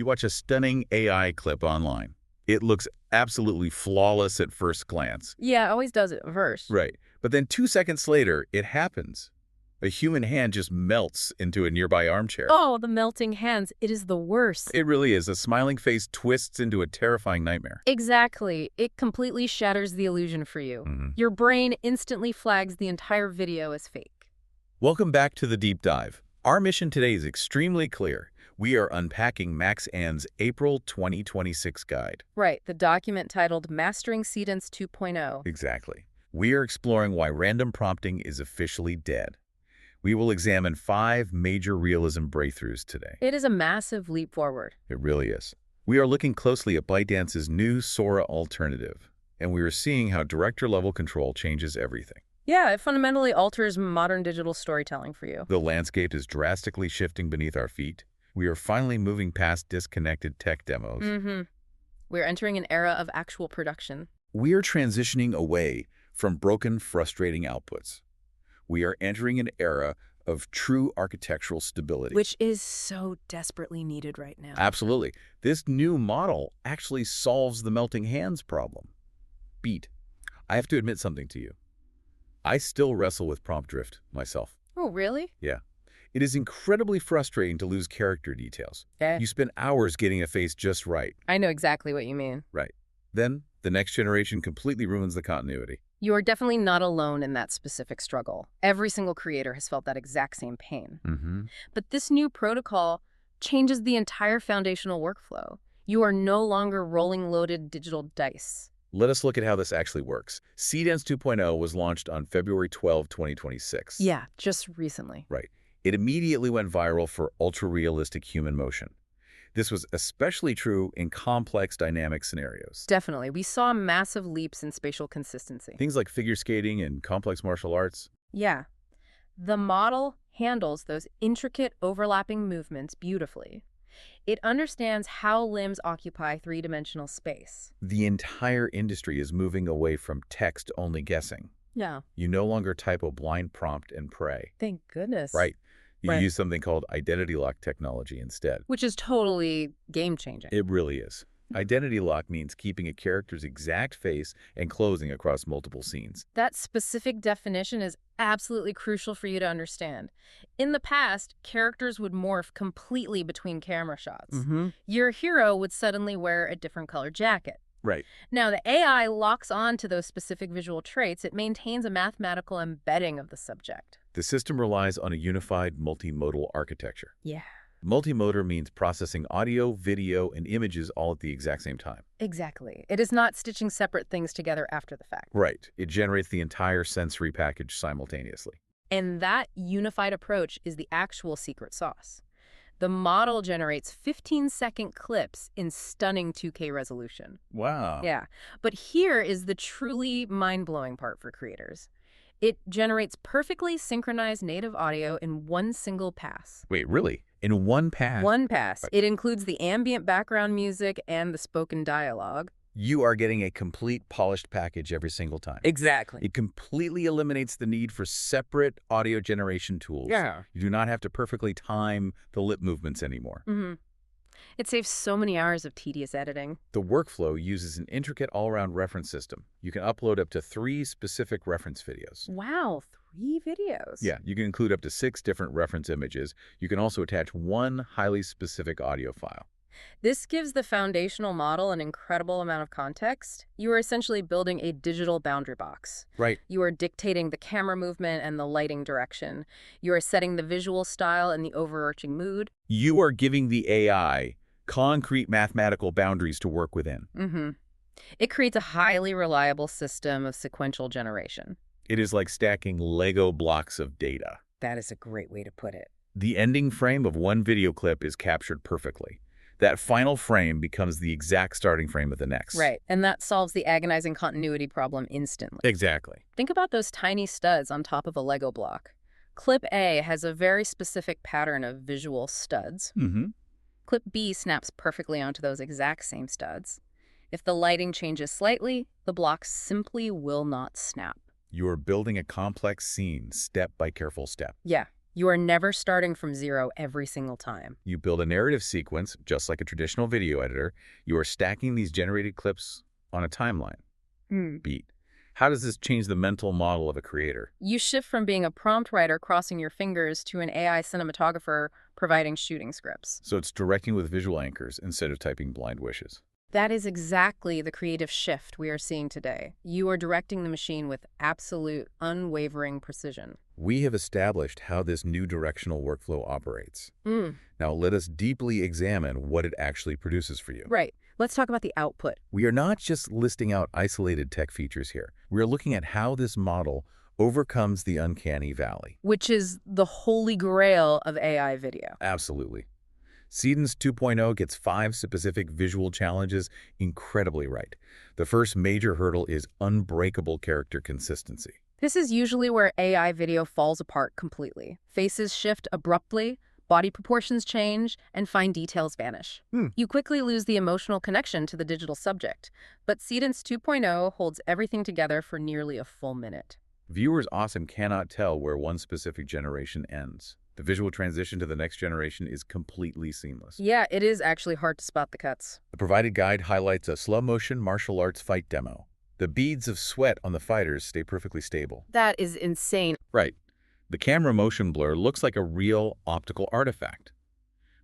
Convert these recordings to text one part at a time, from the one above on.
You watch a stunning AI clip online. It looks absolutely flawless at first glance. Yeah, it always does it first. Right. But then 2 seconds later, it happens. A human hand just melts into a nearby armchair. Oh, the melting hands. It is the worst. It really is. A smiling face twists into a terrifying nightmare. Exactly. It completely shatters the illusion for you. Your brain instantly flags the entire video as fake. Welcome back to the Deep Dive. Our mission today is extremely clear. We are unpacking Max Ann's April 2026 guide. Right, the document titled Mastering Seedance 2.0. Exactly. We are exploring why random prompting is officially dead. We will examine 5 major realism breakthroughs today. It is a massive leap forward. It really is. We are looking closely at ByteDance's new Sora alternative, and we are seeing how director-level control changes everything. Yeah, it fundamentally alters modern digital storytelling for you. The landscape is drastically shifting beneath our feet. We are finally moving past disconnected tech demos. We're entering an era of actual production. We are transitioning away from broken, frustrating outputs. We are entering an era of true architectural stability. Which is so desperately needed right now. Absolutely. This new model actually solves the melting hands problem. Beat. I have to admit something to you. I still wrestle with prompt drift myself. Oh, really? Yeah. It is incredibly frustrating to lose character details. Yeah. You spend hours getting a face just right. I know exactly what you mean. Right. Then, the next generation completely ruins the continuity. You are definitely not alone in that specific struggle. Every single creator has felt that exact same pain. But this new protocol changes the entire foundational workflow. You are no longer rolling loaded digital dice. Let us look at how this actually works. Seedance 2.0 was launched on February 12, 2026. Yeah, just recently. Right. It immediately went viral for ultra-realistic human motion. This was especially true in complex dynamic scenarios. Definitely. We saw massive leaps in spatial consistency. Things like figure skating and complex martial arts. Yeah. The model handles those intricate overlapping movements beautifully. It understands how limbs occupy three-dimensional space. The entire industry is moving away from text-only guessing. Yeah. You no longer type a blind prompt and pray. Thank goodness. Right. You Right. use something called identity lock technology instead. Which is totally game-changing. It really is. Identity lock means keeping a character's exact face and closing across multiple scenes. That specific definition is absolutely crucial for you to understand. In the past, characters would morph completely between camera shots. Your hero would suddenly wear a different color jacket. Right. Now, the AI locks on to those specific visual traits. It maintains a mathematical embedding of the subject. The system relies on a unified multimodal architecture. Yeah. Multimodal means processing audio, video, and images all at the exact same time. Exactly. It is not stitching separate things together after the fact. Right. It generates the entire sensory package simultaneously. And that unified approach is the actual secret sauce. The model generates 15-second clips in stunning 2K resolution. Wow. Yeah. But here is the truly mind-blowing part for creators. It generates perfectly synchronized native audio in one single pass. Wait, really? In one pass? One pass. It includes the ambient background music and the spoken dialogue. You are getting a complete polished package every single time. Exactly. It completely eliminates the need for separate audio generation tools. Yeah. You do not have to perfectly time the lip movements anymore. It saves so many hours of tedious editing. The workflow uses an intricate all-around reference system. You can upload up to 3 specific reference videos. Wow, 3 videos. Yeah, you can include up to 6 different reference images. You can also attach 1 highly specific audio file. This gives the foundational model an incredible amount of context. You are essentially building a digital boundary box. Right. You are dictating the camera movement and the lighting direction. You are setting the visual style and the overarching mood. You are giving the AI concrete mathematical boundaries to work within. It creates a highly reliable system of sequential generation. It is like stacking Lego blocks of data. That is a great way to put it. The ending frame of one video clip is captured perfectly. That final frame becomes the exact starting frame of the next. Right, and that solves the agonizing continuity problem instantly. Exactly. Think about those tiny studs on top of a Lego block. Clip A has a very specific pattern of visual studs. Clip B snaps perfectly onto those exact same studs. If the lighting changes slightly, the block simply will not snap. You are building a complex scene step by careful step. Yeah, You are never starting from zero every single time. You build a narrative sequence, just like a traditional video editor. You are stacking these generated clips on a timeline. Beat. How does this change the mental model of a creator? You shift from being a prompt writer crossing your fingers to an AI cinematographer providing shooting scripts. So it's directing with visual anchors instead of typing blind wishes. That is exactly the creative shift we are seeing today. You are directing the machine with absolute, unwavering precision. We have established how this new directional workflow operates. Now let us deeply examine what it actually produces for you. Right. Let's talk about the output. We are not just listing out isolated tech features here. We are looking at how this model overcomes the uncanny valley. Which is the holy grail of AI video. Absolutely. Seedance 2.0 gets 5 specific visual challenges incredibly right. The first major hurdle is unbreakable character consistency. This is usually where AI video falls apart completely. Faces shift abruptly, body proportions change, and fine details vanish. You quickly lose the emotional connection to the digital subject. But Seedance 2.0 holds everything together for nearly a full minute. Viewers often cannot tell where one specific generation ends. The visual transition to the next generation is completely seamless. Yeah, it is actually hard to spot the cuts. The provided guide highlights a slow-motion martial arts fight demo. The beads of sweat on the fighters stay perfectly stable. That is insane. Right. The camera motion blur looks like a real optical artifact.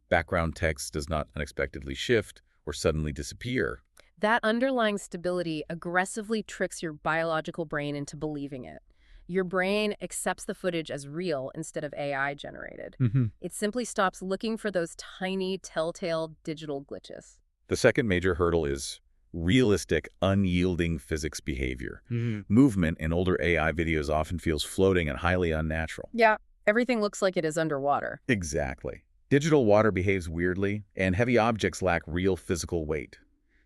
Background text does not unexpectedly shift or suddenly disappear. That underlying stability aggressively tricks your biological brain into believing it. Your brain accepts the footage as real instead of AI generated. It simply stops looking for those tiny, telltale digital glitches. The second major hurdle is realistic, unyielding physics behavior. Movement in older AI videos often feels floating and highly unnatural. Yeah, everything looks like it is underwater. Exactly. Digital water behaves weirdly, and heavy objects lack real physical weight.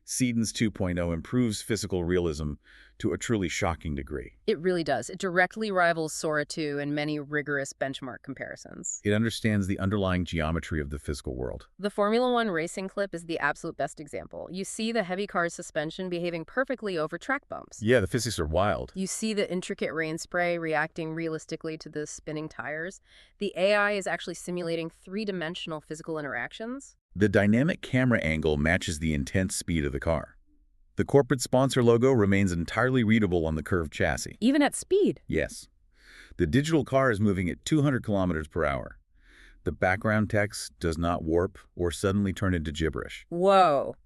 Seedance 2.0 improves physical realism to a truly shocking degree. It really does. It directly rivals Sora 2 in many rigorous benchmark comparisons. It understands the underlying geometry of the physical world. The Formula One racing clip is the absolute best example. You see the heavy car's suspension behaving perfectly over track bumps. Yeah, the physics are wild. You see the intricate rain spray reacting realistically to the spinning tires. The AI is actually simulating three-dimensional physical interactions. The dynamic camera angle matches the intense speed of the car. The corporate sponsor logo remains entirely readable on the curved chassis. Even at speed. Yes. The digital car is moving at 200 kilometers per hour. The background text does not warp or suddenly turn into gibberish. Whoa.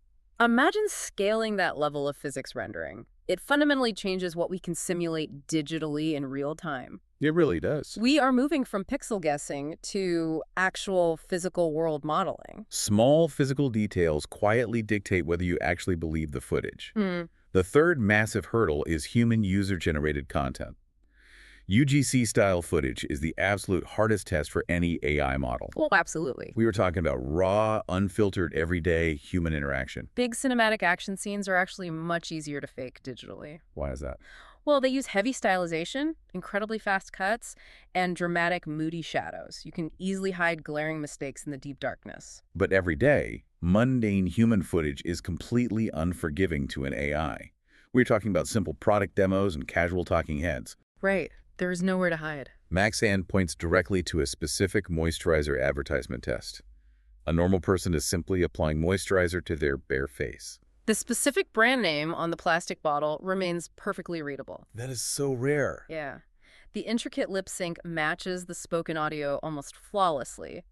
Imagine scaling that level of physics rendering. It fundamentally changes what we can simulate digitally in real time. It really does. We are moving from pixel guessing to actual physical world modeling. Small physical details quietly dictate whether you actually believe the footage. The third massive hurdle is human user-generated content. UGC-style footage is the absolute hardest test for any AI model. Well, absolutely. We were talking about raw, unfiltered, everyday human interaction. Big cinematic action scenes are actually much easier to fake digitally. Why is that? Well, they use heavy stylization, incredibly fast cuts, and dramatic, moody shadows. You can easily hide glaring mistakes in the deep darkness. But every day, mundane human footage is completely unforgiving to an AI. We're talking about simple product demos and casual talking heads. Right. There is nowhere to hide. Maxan points directly to a specific moisturizer advertisement test. A normal person is simply applying moisturizer to their bare face. The specific brand name on the plastic bottle remains perfectly readable. That is so rare. Yeah. The intricate lip sync matches the spoken audio almost flawlessly,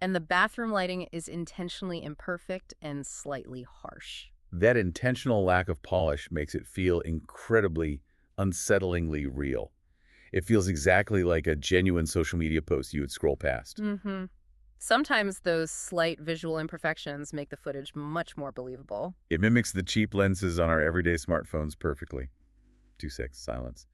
and the bathroom lighting is intentionally imperfect and slightly harsh. That intentional lack of polish makes it feel incredibly, unsettlingly real. It feels exactly like a genuine social media post you would scroll past. Sometimes those slight visual imperfections make the footage much more believable. It mimics the cheap lenses on our everyday smartphones perfectly. 2-6, silence.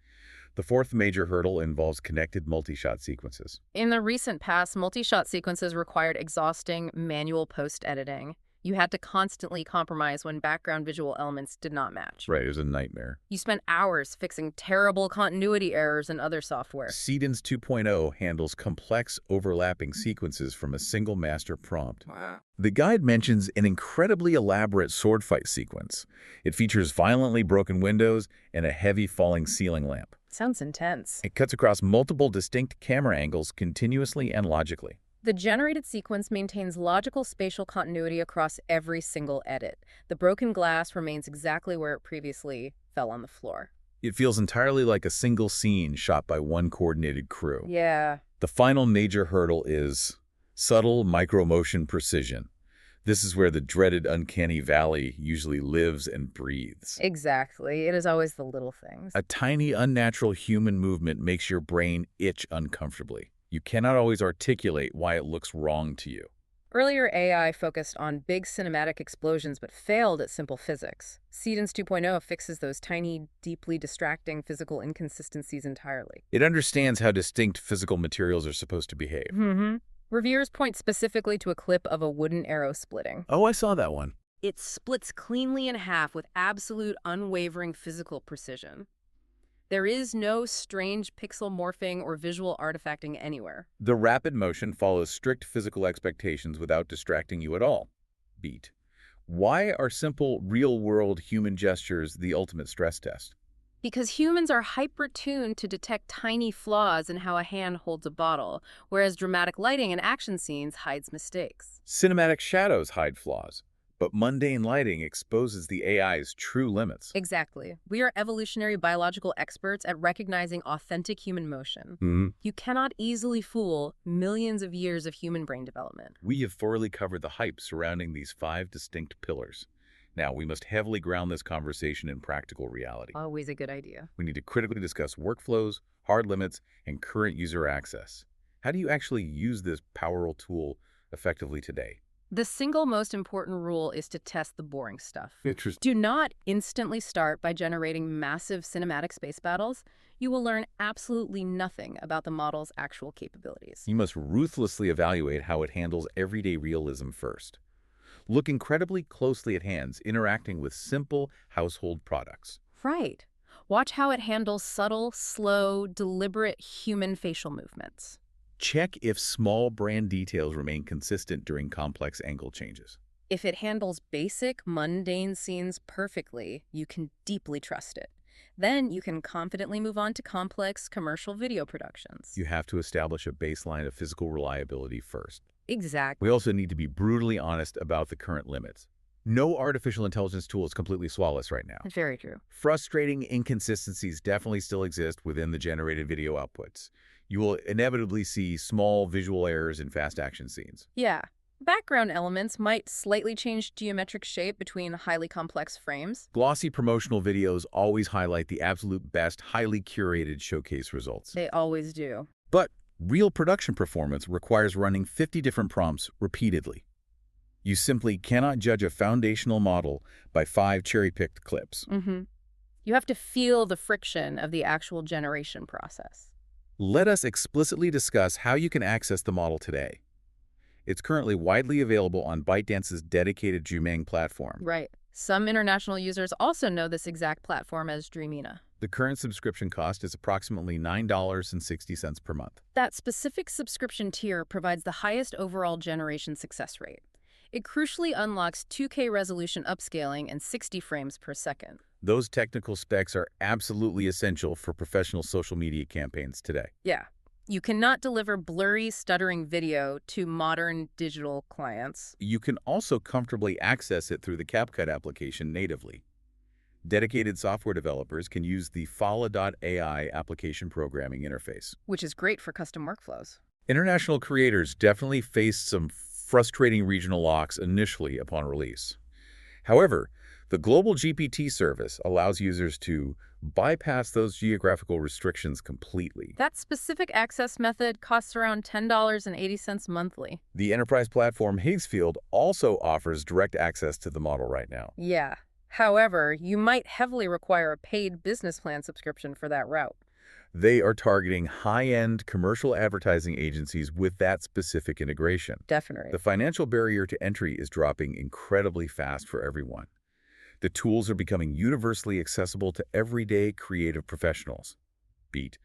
The fourth major hurdle involves connected multi-shot sequences. In the recent past, multi-shot sequences required exhausting manual post-editing. You had to constantly compromise when background visual elements did not match. Right, it was a nightmare. You spent hours fixing terrible continuity errors in other software. Seedance 2.0 handles complex overlapping sequences from a single master prompt. Wow. The guide mentions an incredibly elaborate sword fight sequence. It features violently broken windows and a heavy falling ceiling lamp. Sounds intense. It cuts across multiple distinct camera angles continuously and logically. The generated sequence maintains logical spatial continuity across every single edit. The broken glass remains exactly where it previously fell on the floor. It feels entirely like a single scene shot by one coordinated crew. Yeah. The final major hurdle is subtle micro-motion precision. This is where the dreaded uncanny valley usually lives and breathes. Exactly. It is always the little things. A tiny, unnatural human movement makes your brain itch uncomfortably. You cannot always articulate why it looks wrong to you. Earlier AI focused on big cinematic explosions but failed at simple physics. Seedance 2.0 fixes those tiny, deeply distracting physical inconsistencies entirely. It understands how distinct physical materials are supposed to behave. Reviewers point specifically to a clip of a wooden arrow splitting. Oh, I saw that one. It splits cleanly in half with absolute, unwavering physical precision. There is no strange pixel morphing or visual artifacting anywhere. The rapid motion follows strict physical expectations without distracting you at all. Beat. Why are simple, real-world human gestures the ultimate stress test? Because humans are hyper-tuned to detect tiny flaws in how a hand holds a bottle, whereas dramatic lighting in action scenes hides mistakes. Cinematic shadows hide flaws, but mundane lighting exposes the AI's true limits. Exactly. We are evolutionary biological experts at recognizing authentic human motion. You cannot easily fool millions of years of human brain development. We have thoroughly covered the hype surrounding these 5 distinct pillars. Now, we must heavily ground this conversation in practical reality. Always a good idea. We need to critically discuss workflows, hard limits, and current user access. How do you actually use this powerful tool effectively today? The single most important rule is to test the boring stuff. Interesting. Do not instantly start by generating massive cinematic space battles. You will learn absolutely nothing about the model's actual capabilities. You must ruthlessly evaluate how it handles everyday realism first. Look incredibly closely at hands interacting with simple household products. Right. Watch how it handles subtle, slow, deliberate human facial movements. Check if small brand details remain consistent during complex angle changes. If it handles basic, mundane scenes perfectly, you can deeply trust it. Then you can confidently move on to complex commercial video productions. You have to establish a baseline of physical reliability first. Exactly. We also need to be brutally honest about the current limits. No artificial intelligence tool is completely flawless right now. Very true. Frustrating inconsistencies definitely still exist within the generated video outputs. You will inevitably see small visual errors in fast action scenes. Yeah. Background elements might slightly change geometric shape between highly complex frames. Glossy promotional videos always highlight the absolute best, highly curated showcase results. They always do. But real production performance requires running 50 different prompts repeatedly. You simply cannot judge a foundational model by 5 cherry-picked clips. You have to feel the friction of the actual generation process. Let us explicitly discuss how you can access the model today. It's currently widely available on ByteDance's dedicated Dreamina platform. Right. Some international users also know this exact platform as Dreamina. The current subscription cost is approximately $9.60 per month. That specific subscription tier provides the highest overall generation success rate. It crucially unlocks 2K resolution upscaling and 60 frames per second. Those technical specs are absolutely essential for professional social media campaigns today. Yeah. You cannot deliver blurry, stuttering video to modern digital clients. You can also comfortably access it through the CapCut application natively. Dedicated software developers can use the cut.AI application programming interface, which is great for custom workflows. International creators definitely faced some frustrating regional locks initially upon release. However, the global GPT service allows users to bypass those geographical restrictions completely. That specific access method costs around $10.80 monthly. The enterprise platform Higgsfield also offers direct access to the model right now. Yeah. However, you might heavily require a paid business plan subscription for that route. They are targeting high-end commercial advertising agencies with that specific integration. Definitely. The financial barrier to entry is dropping incredibly fast for everyone. The tools are becoming universally accessible to everyday creative professionals. Beat.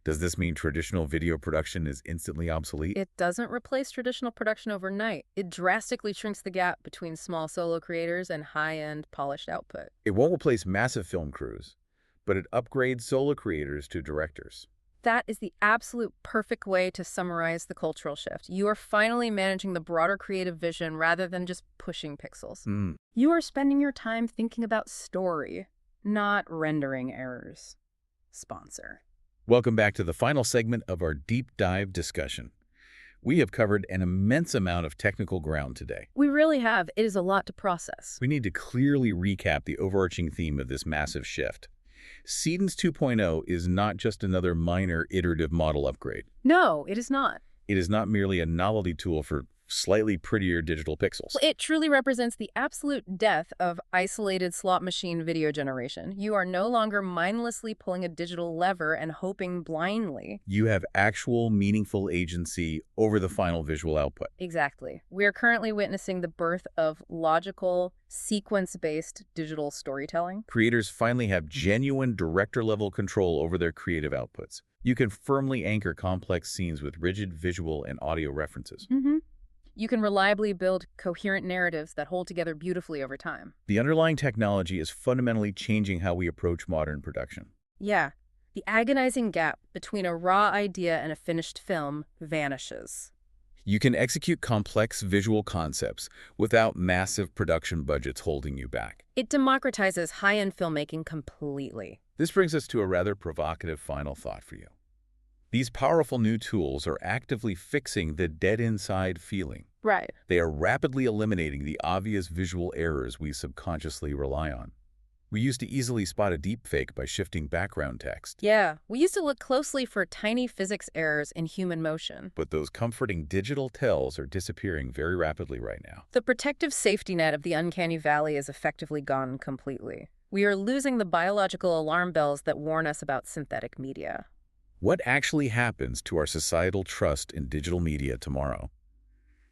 Does this mean traditional video production is instantly obsolete? It doesn't replace traditional production overnight. It drastically shrinks the gap between small solo creators and high-end polished output. It won't replace massive film crews, but it upgrades solo creators to directors. That is the absolute perfect way to summarize the cultural shift. You are finally managing the broader creative vision rather than just pushing pixels. You are spending your time thinking about story, not rendering errors. Sponsor. Welcome back to the final segment of our deep dive discussion. We have covered an immense amount of technical ground today. We really have. It is a lot to process. We need to clearly recap the overarching theme of this massive shift. Seedance 2.0 is not just another minor iterative model upgrade. No, it is not. It is not merely a novelty tool for slightly prettier digital pixels. It truly represents the absolute death of isolated slot machine video generation. You are no longer mindlessly pulling a digital lever and hoping blindly. You have actual, meaningful agency over the final visual output. Exactly. We are currently witnessing the birth of logical, sequence-based digital storytelling. Creators finally have genuine director-level control over their creative outputs. You can firmly anchor complex scenes with rigid visual and audio references. You can reliably build coherent narratives that hold together beautifully over time. The underlying technology is fundamentally changing how we approach modern production. Yeah, the agonizing gap between a raw idea and a finished film vanishes. You can execute complex visual concepts without massive production budgets holding you back. It democratizes high-end filmmaking completely. This brings us to a rather provocative final thought for you. These powerful new tools are actively fixing the dead-inside feeling. Right. They are rapidly eliminating the obvious visual errors we subconsciously rely on. We used to easily spot a deepfake by shifting background text. Yeah, we used to look closely for tiny physics errors in human motion. But those comforting digital tells are disappearing very rapidly right now. The protective safety net of the uncanny valley is effectively gone completely. We are losing the biological alarm bells that warn us about synthetic media. What actually happens to our societal trust in digital media tomorrow?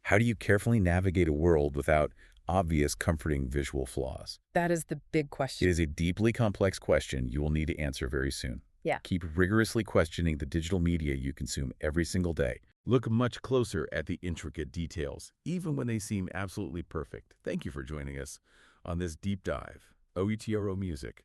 How do you carefully navigate a world without obvious comforting visual flaws? That is the big question. It is a deeply complex question you will need to answer very soon. Yeah. Keep rigorously questioning the digital media you consume every single day. Look much closer at the intricate details, even when they seem absolutely perfect. Thank you for joining us on this deep dive. OETRO Music.